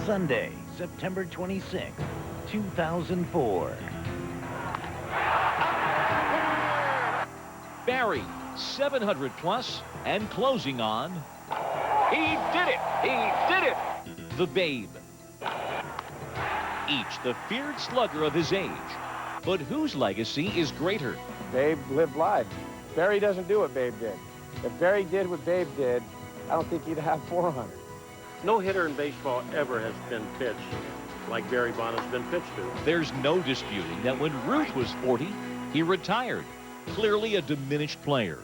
Sunday, September 26, 2004. Barry, 700 plus and closing on. He did it! He did it! The Babe. Each the feared slugger of his age. But whose legacy is greater? Babe lived life. Barry doesn't do what Babe did. If Barry did what Babe did, I don't think he'd have 400. No hitter in baseball ever has been pitched like Barry Bonds has been pitched to. There's no disputing that when Ruth was 40, he retired. Clearly a diminished player.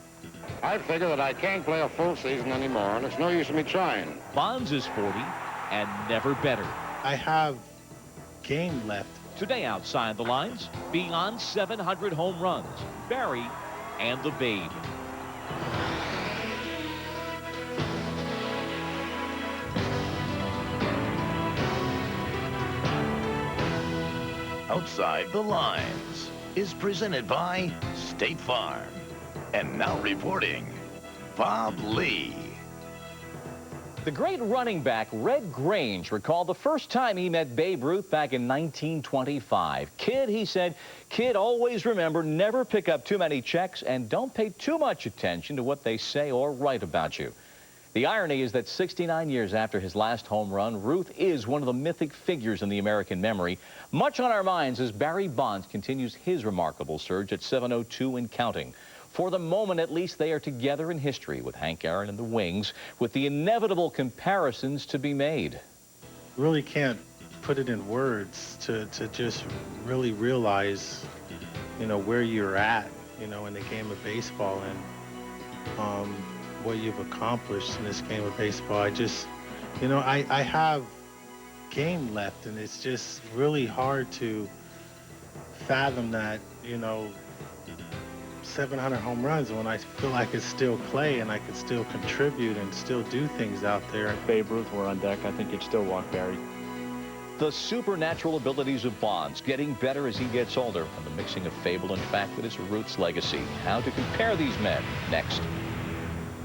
I figure that I can't play a full season anymore, and it's no use in me trying. Bonds is 40 and never better. I have game left. Today outside the lines, beyond 700 home runs, Barry and the Babe. Outside the Lines is presented by State Farm. And now reporting, Bob Lee. The great running back Red Grange recalled the first time he met Babe Ruth back in 1925. Kid, he said, kid, always remember, never pick up too many checks and don't pay too much attention to what they say or write about you. The irony is that 69 years after his last home run, Ruth is one of the mythic figures in the American memory. Much on our minds as Barry Bonds continues his remarkable surge at 702 and counting. For the moment, at least, they are together in history with Hank Aaron and the Wings, with the inevitable comparisons to be made. Really can't put it in words to just really realize, you know, where you're at, you know, in the game of baseball and what you've accomplished in this game of baseball. I just, you know, I have game left, and it's just really hard to fathom that, you know, 700 home runs when I feel I could still play and I could still contribute and still do things out there. If Babe Ruth were on deck, I think he'd still walk Barry. The supernatural abilities of Bonds getting better as he gets older, and the mixing of fable and fact that is Ruth's legacy. How to compare these men next.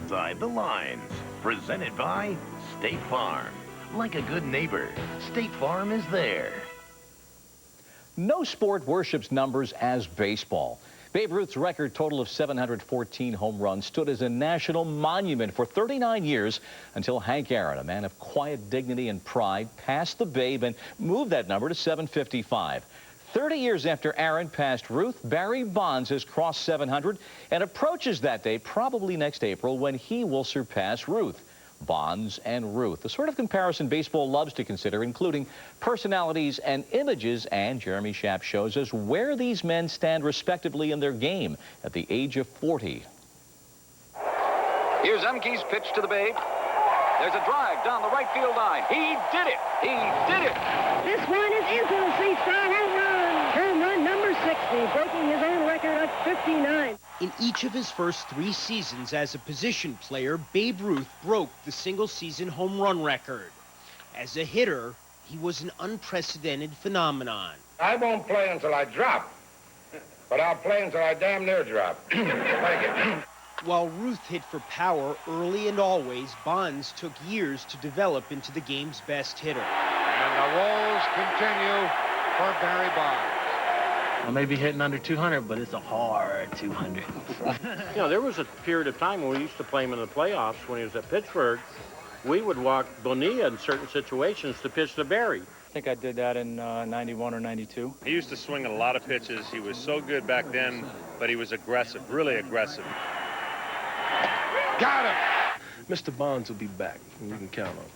Outside the Lines, presented by State Farm. Like a good neighbor, State Farm is there. No sport worships numbers as baseball. Babe Ruth's record total of 714 home runs stood as a national monument for 39 years until Hank Aaron, a man of quiet dignity and pride, passed the Babe and moved that number to 755. 30 years after Aaron passed Ruth, Barry Bonds has crossed 700 and approaches that day probably next April when he will surpass Ruth. Bonds and Ruth, the sort of comparison baseball loves to consider, including personalities and images, and Jeremy Schaap shows us where these men stand respectively in their game at the age of 40. Here's Emke's pitch to the Babe. There's a drive down the right field line. He did it! He did it! This one is into the seats for a home run. Home run number 60, breaking his own record of 59. In each of his first 3 seasons as a position player, Babe Ruth broke the single-season home run record. As a hitter, he was an unprecedented phenomenon. I won't play until I drop, but I'll play until I damn near drop. Thank you. While Ruth hit for power early and always, Bonds took years to develop into the game's best hitter. And the rolls continue for Barry Bonds. I may be hitting under 200, but it's a hard 200. You know, there was a period of time when we used to play him in the playoffs when he was at Pittsburgh. We would walk Bonilla in certain situations to pitch to Barry. I think I did that in 91 or 92. He used to swing a lot of pitches. He was so good back then, but he was aggressive, really aggressive. Got him! Mr. Bonds will be back, and you can count on him.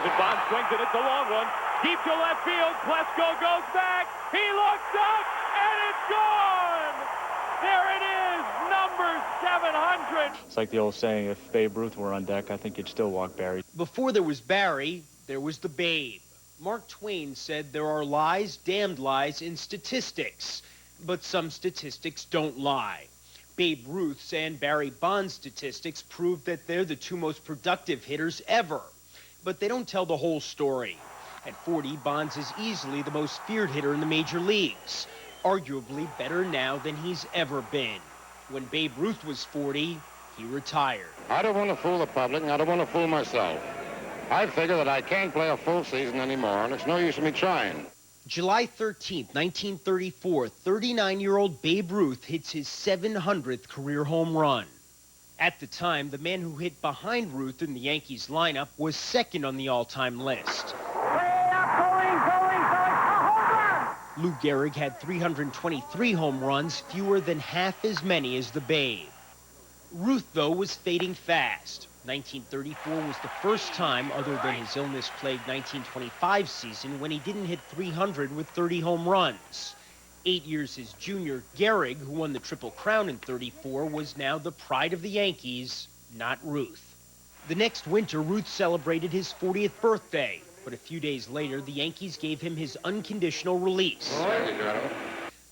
And Bonds swings it. It's a long one. Deep to left field. Plesko goes back. He looks up, and it's gone! There it is, number 700. It's like the old saying, if Babe Ruth were on deck, I think he'd still walk Barry. Before there was Barry, there was the Babe. Mark Twain said there are lies, damned lies, in statistics. But some statistics don't lie. Babe Ruth's and Barry Bonds' statistics prove that they're the 2 most productive hitters ever. But they don't tell the whole story. At 40, Bonds is easily the most feared hitter in the major leagues, arguably better now than he's ever been. When Babe Ruth was 40, he retired. I don't want to fool the public, and I don't want to fool myself. I figure that I can't play a full season anymore, and it's no use in me trying. July 13th, 1934, 39-year-old Babe Ruth hits his 700th career home run. At the time, the man who hit behind Ruth in the Yankees lineup was second on the all-time list. Lou Gehrig had 323 home runs, fewer than half as many as the Babe. Ruth, though, was fading fast. 1934 was the first time, other than his illness-plagued 1925 season, when he didn't hit 300 with 30 home runs. 8 years his junior, Gehrig, who won the Triple Crown in '34, was now the pride of the Yankees, not Ruth. The next winter, Ruth celebrated his 40th birthday, but a few days later, the Yankees gave him his unconditional release,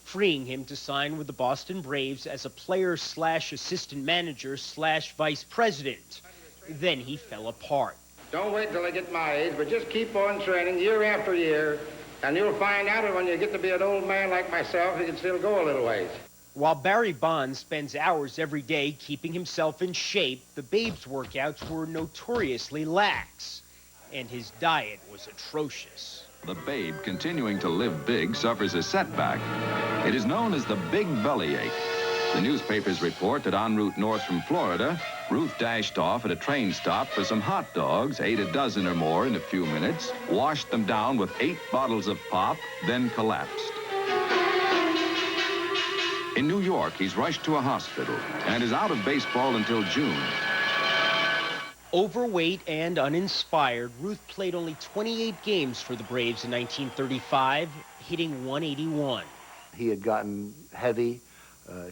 freeing him to sign with the Boston Braves as a player/assistant manager/vice president. Then he fell apart. Don't wait till I get my age, but just keep on training year after year, and you'll find out that when you get to be an old man like myself, you can still go a little ways. While Barry Bonds spends hours every day keeping himself in shape, the Babe's workouts were notoriously lax, and his diet was atrocious. The Babe, continuing to live big, suffers a setback. It is known as the big bellyache. The newspapers report that en route north from Florida, Ruth dashed off at a train stop for some hot dogs, ate a dozen or more in a few minutes, washed them down with 8 bottles of pop, then collapsed. In New York, he's rushed to a hospital and is out of baseball until June. Overweight and uninspired, Ruth played only 28 games for the Braves in 1935, hitting .181. He had gotten heavy,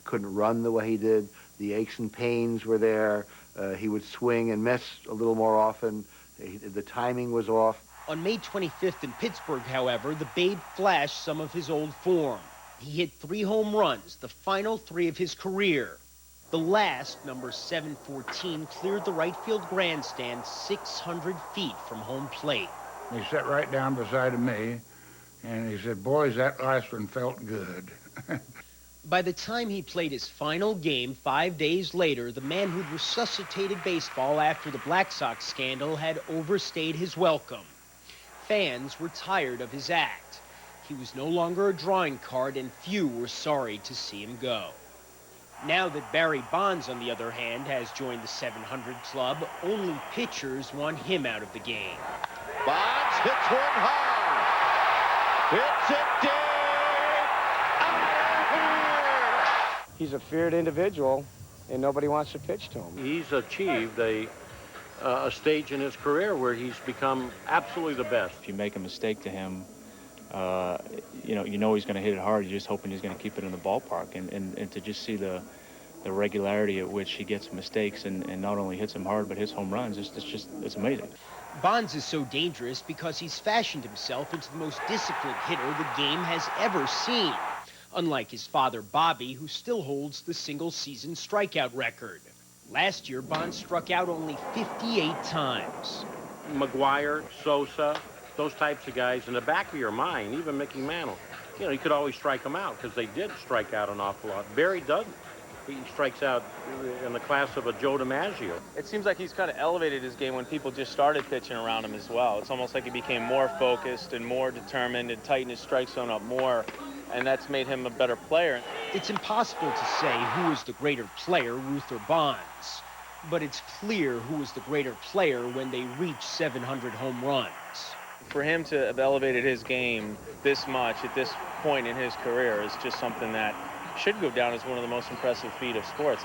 couldn't run the way he did. The aches and pains were there. He would swing and miss a little more often. The timing was off. On May 25th in Pittsburgh, however, the Babe flashed some of his old form. He hit 3 home runs, the final 3 of his career. The last, number 714, cleared the right field grandstand 600 feet from home plate. He sat right down beside of me, and he said, "Boys, that last one felt good." By the time he played his final game 5 days later, the man who'd resuscitated baseball after the Black Sox scandal had overstayed his welcome. Fans were tired of his act. He was no longer a drawing card, and few were sorry to see him go. Now that Barry Bonds, on the other hand, has joined the 700 club, only pitchers want him out of the game. Bonds hits one hard. It's a day out of here. He's a feared individual, and nobody wants to pitch to him. He's achieved a stage in his career where he's become absolutely the best. If you make a mistake to him, you know he's going to hit it hard. You're just hoping he's going to keep it in the ballpark, and to just see the regularity at which he gets mistakes and not only hits them hard but hits home runs, it's amazing. Bonds is so dangerous because he's fashioned himself into the most disciplined hitter the game has ever seen, unlike his father Bobby, who still holds the single-season strikeout record. Last year, Bonds struck out only 58 times. McGuire, Sosa, those types of guys, in the back of your mind, even Mickey Mantle, you could always strike them out because they did strike out an awful lot. Barry doesn't. He strikes out in the class of a Joe DiMaggio. It seems like he's kind of elevated his game when people just started pitching around him as well. It's almost like he became more focused and more determined and tightened his strike zone up more, and that's made him a better player. It's impossible to say who is the greater player, Ruth or Bonds, but it's clear who is the greater player when they reach 700 home runs. For him to have elevated his game this much at this point in his career is just something that should go down as one of the most impressive feat of sports.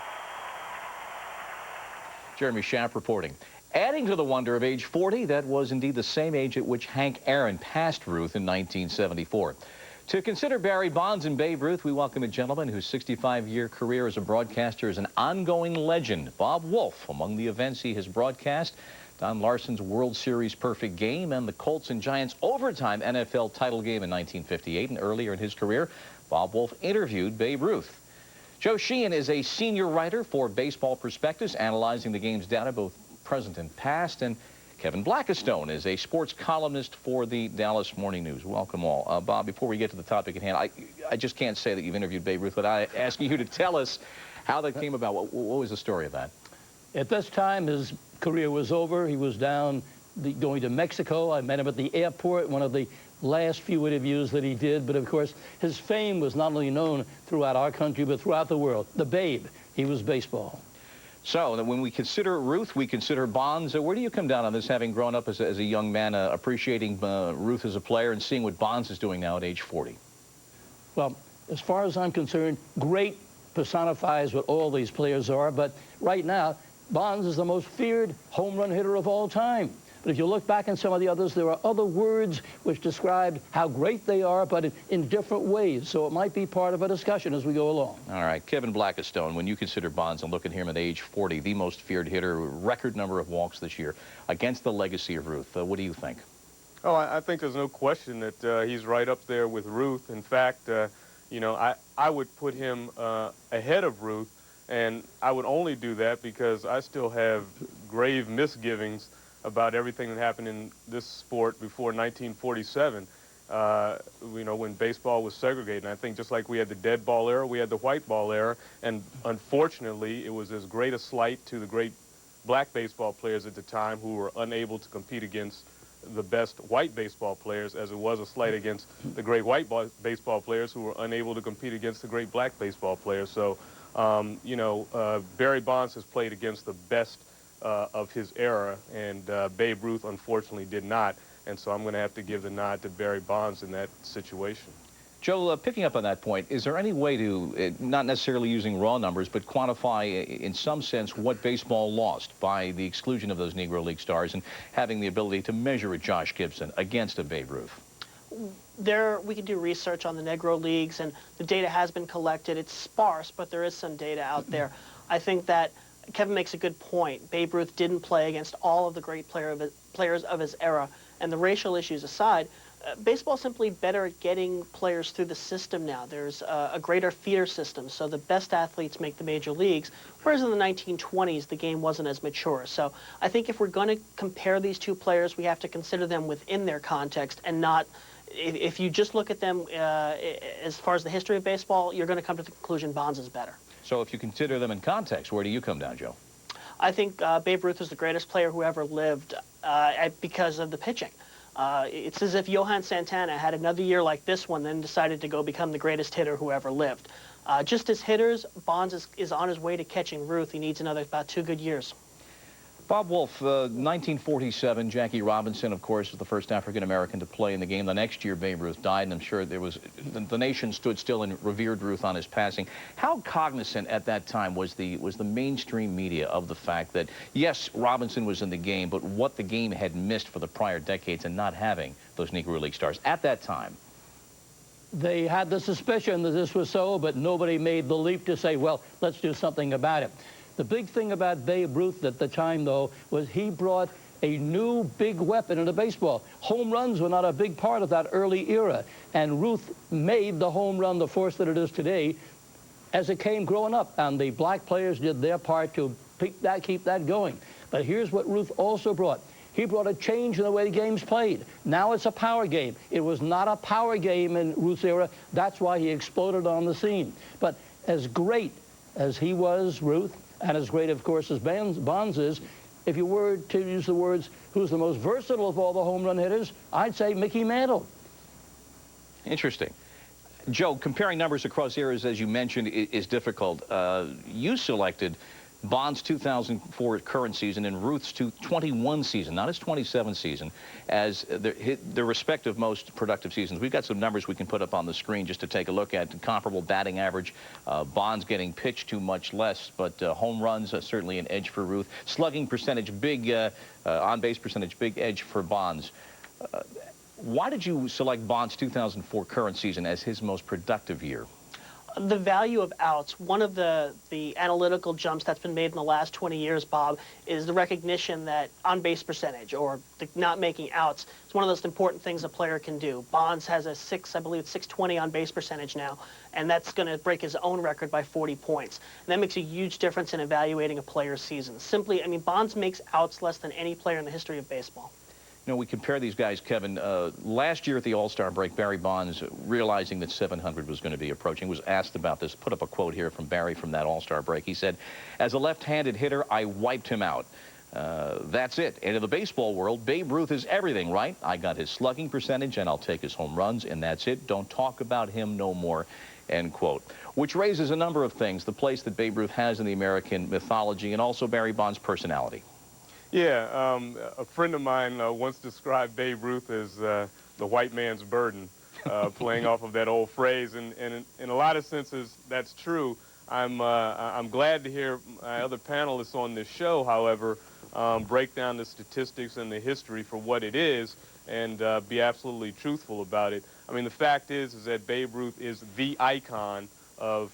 Jeremy Schaap reporting. Adding to the wonder of age 40, that was indeed the same age at which Hank Aaron passed Ruth in 1974. To consider Barry Bonds and Babe Ruth, we welcome a gentleman whose 65-year career as a broadcaster is an ongoing legend. Bob Wolf. Among the events he has broadcast, Don Larson's World Series perfect game and the Colts and Giants overtime NFL title game in 1958. And earlier in his career, Bob Wolf interviewed Babe Ruth. Joe Sheehan is a senior writer for Baseball Prospectus, analyzing the game's data, both present and past. And Kevin Blackistone is a sports columnist for the Dallas Morning News. Welcome all. Bob, before we get to the topic at hand, I just can't say that you've interviewed Babe Ruth, but I ask you to tell us how that came about. What was the story of that? At this time, his career was over. He was down going to Mexico. I met him at the airport, one of the last few interviews that he did. But of course, his fame was not only known throughout our country, but throughout the world. The Babe, he was baseball. So when we consider Ruth, we consider Bonds. Where do you come down on this, having grown up as a young man, appreciating Ruth as a player and seeing what Bonds is doing now at age 40? Well, as far as I'm concerned, great personifies what all these players are. But right now, Bonds is the most feared home run hitter of all time. But if you look back in some of the others, there are other words which describe how great they are, but in different ways. So it might be part of a discussion as we go along. All right, Kevin Blackistone, when you consider Bonds and look at him at age 40, the most feared hitter, record number of walks this year, against the legacy of Ruth, what do you think? Oh, I think there's no question that he's right up there with Ruth. In fact, you know, I would put him ahead of Ruth, and I would only do that because I still have grave misgivings about everything that happened in this sport before 1947, you know, when baseball was segregated. And I think just like we had the dead ball era, we had the white ball era, and unfortunately, it was as great a slight to the great black baseball players at the time who were unable to compete against the best white baseball players as it was a slight against the great white baseball players who were unable to compete against the great black baseball players. So, you know, Barry Bonds has played against the best of his era, and Babe Ruth unfortunately did not, and so I'm going to have to give the nod to Barry Bonds in that situation. Joe, picking up on that point, is there any way to, not necessarily using raw numbers, but quantify in some sense what baseball lost by the exclusion of those Negro League stars and having the ability to measure a Josh Gibson against a Babe Ruth? We can do research on the Negro Leagues, and the data has been collected. It's sparse, but there is some data out there. I think that Kevin makes a good point. Babe Ruth didn't play against all of the great players of his era, and the racial issues aside, baseball's simply better at getting players through the system now. There's a greater feeder system, so the best athletes make the major leagues, whereas in the 1920s, the game wasn't as mature. So I think if we're going to compare these two players, we have to consider them within their context and not, if you just look at them as far as the history of baseball, you're going to come to the conclusion Bonds is better. So if you consider them in context, where do you come down, Joe? I think Babe Ruth is the greatest player who ever lived because of the pitching. It's as if Johan Santana had another year like this one, then decided to go become the greatest hitter who ever lived. Just as hitters, Bonds is on his way to catching Ruth. He needs about 2 good years. Bob Wolf, 1947, Jackie Robinson, of course, was the first African-American to play in the game. The next year, Babe Ruth died, and I'm sure there was, the nation stood still and revered Ruth on his passing. How cognizant at that time was the mainstream media of the fact that, yes, Robinson was in the game, but what the game had missed for the prior decades and not having those Negro League stars at that time? They had the suspicion that this was so, but nobody made the leap to say, well, let's do something about it. The big thing about Babe Ruth at the time, though, was he brought a new big weapon into baseball. Home runs were not a big part of that early era, and Ruth made the home run the force that it is today as it came growing up, and the black players did their part to keep that going. But here's what Ruth also brought. He brought a change in the way the game's played. Now it's a power game. It was not a power game in Ruth's era. That's why he exploded on the scene. But as great as he was, Ruth, and as great, of course, as Bonds is, if you were to use the words, who's the most versatile of all the home run hitters, I'd say Mickey Mantle. Interesting. Joe, comparing numbers across eras, as you mentioned, is difficult. You selected Bonds' 2004 current season and Ruth's 2021 season, not his 27 season, as the respective most productive seasons. We've got some numbers we can put up on the screen just to take a look at. Comparable batting average, Bonds getting pitched to much less, but home runs certainly an edge for Ruth. Slugging percentage, big on-base percentage, big edge for Bonds. Why did you select Bonds' 2004 current season as his most productive year? The value of outs, one of the analytical jumps that's been made in the last 20 years, Bob, is the recognition that on-base percentage, or not making outs, is one of those important things a player can do. Bonds has a 620 on-base percentage now, and that's going to break his own record by 40 points. And that makes a huge difference in evaluating a player's season. Simply, I mean, Bonds makes outs less than any player in the history of baseball. You know, we compare these guys, Kevin. Last year at the All-Star break, Barry Bonds, realizing that 700 was going to be approaching, was asked about this. Put up a quote here from Barry from that All-Star break. He said, as a left-handed hitter, I wiped him out. That's it. And in the baseball world, Babe Ruth is everything, right? I got his slugging percentage, and I'll take his home runs, and that's it. Don't talk about him no more, end quote. Which raises a number of things, the place that Babe Ruth has in the American mythology, and also Barry Bonds' personality. Yeah, a friend of mine once described Babe Ruth as the white man's burden, playing off of that old phrase, and in a lot of senses, that's true. I'm glad to hear my other panelists on this show, however, break down the statistics and the history for what it is and be absolutely truthful about it. I mean, the fact is that Babe Ruth is the icon of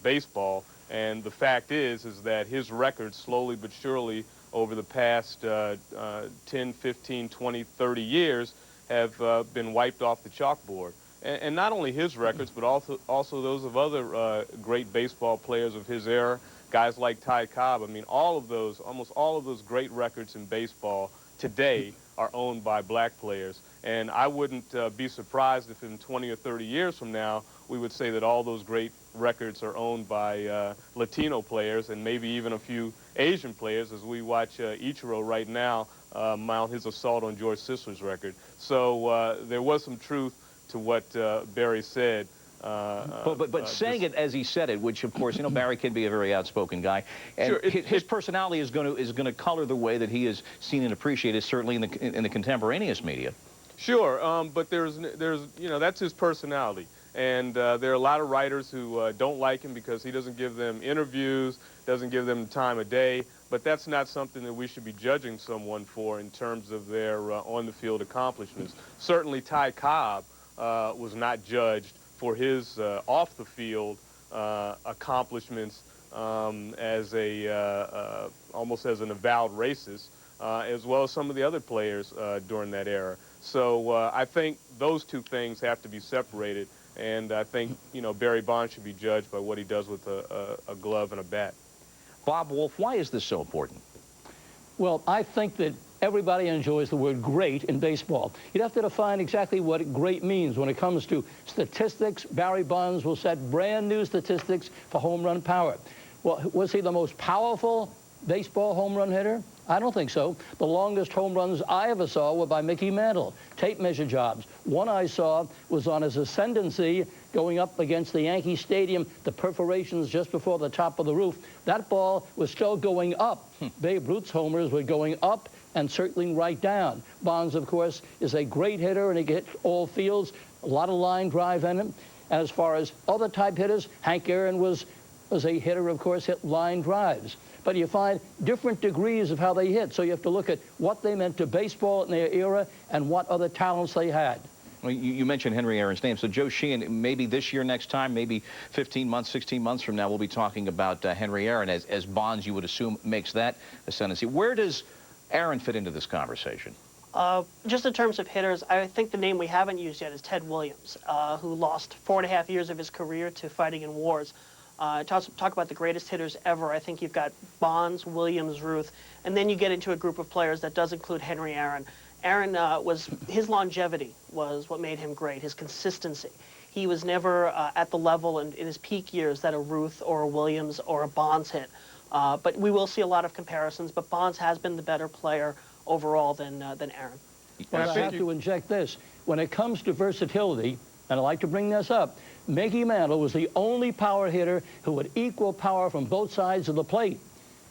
baseball, and the fact is that his records slowly but surely over the past 10, 15, 20, 30 years have been wiped off the chalkboard. And not only his records, but also those of other great baseball players of his era, guys like Ty Cobb. I mean, almost all of those great records in baseball today are owned by black players. And I wouldn't be surprised if in 20 or 30 years from now, we would say that all those great records are owned by Latino players and maybe even a few Asian players, as we watch Ichiro right now mount his assault on George Sisler's record. So there was some truth to what Barry said. But saying it as he said it, which of course, you know, Barry can be a very outspoken guy, and sure, his personality is going to color the way that he is seen and appreciated, certainly in the contemporaneous media. Sure, but there's you know, that's his personality. And there are a lot of writers who don't like him because he doesn't give them interviews, doesn't give them the time of day. But that's not something that we should be judging someone for in terms of their on-the-field accomplishments. Certainly Ty Cobb was not judged for his off-the-field accomplishments as almost as an avowed racist, as well as some of the other players during that era. So I think those two things have to be separated. And I think, you know, Barry Bonds should be judged by what he does with a glove and a bat. Bob Wolf, why is this so important? Well, I think that everybody enjoys the word great in baseball. You'd have to define exactly what great means. When it comes to statistics, Barry Bonds will set brand new statistics for home run power. Well, was he the most powerful baseball home run hitter? I don't think so. The longest home runs I ever saw were by Mickey Mantle, tape measure jobs. One I saw was on his ascendancy going up against the Yankee Stadium, the perforations just before the top of the roof. That ball was still going up. Babe Ruth's homers were going up and circling right down. Bonds, of course, is a great hitter, and he hits all fields, a lot of line drive in him. And as far as other type hitters, Hank Aaron was a hitter, of course, hit line drives. But you find different degrees of how they hit. So you have to look at what they meant to baseball in their era and what other talents they had. Well, you mentioned Henry Aaron's name. So Joe Sheehan, maybe this year, next time, maybe 15 months, 16 months from now, we'll be talking about Henry Aaron as Bonds, you would assume, makes that ascendancy. Where does Aaron fit into this conversation? Just in terms of hitters, I think the name we haven't used yet is Ted Williams, who lost 4.5 years of his career to fighting in wars. Talk about the greatest hitters ever. I think you've got Bonds, Williams, Ruth, and then you get into a group of players that does include Henry Aaron. Aaron his longevity was what made him great, his consistency. He was never at the level in his peak years that a Ruth or a Williams or a Bonds hit. But we will see a lot of comparisons, but Bonds has been the better player overall than Aaron. Well, I have to inject this. When it comes to versatility, and I like to bring this up, Mickey Mantle was the only power hitter who had equal power from both sides of the plate.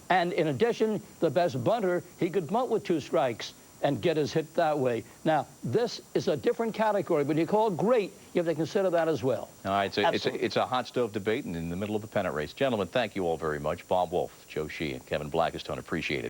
And in addition, the best bunter, he could bunt with 2 strikes and get his hit that way. Now, this is a different category. When you call great, you have to consider that as well. All right, it's a hot stove debate and in the middle of the pennant race. Gentlemen, thank you all very much. Bob Wolf, Joe Sheehan, Kevin Blackistone, appreciate it.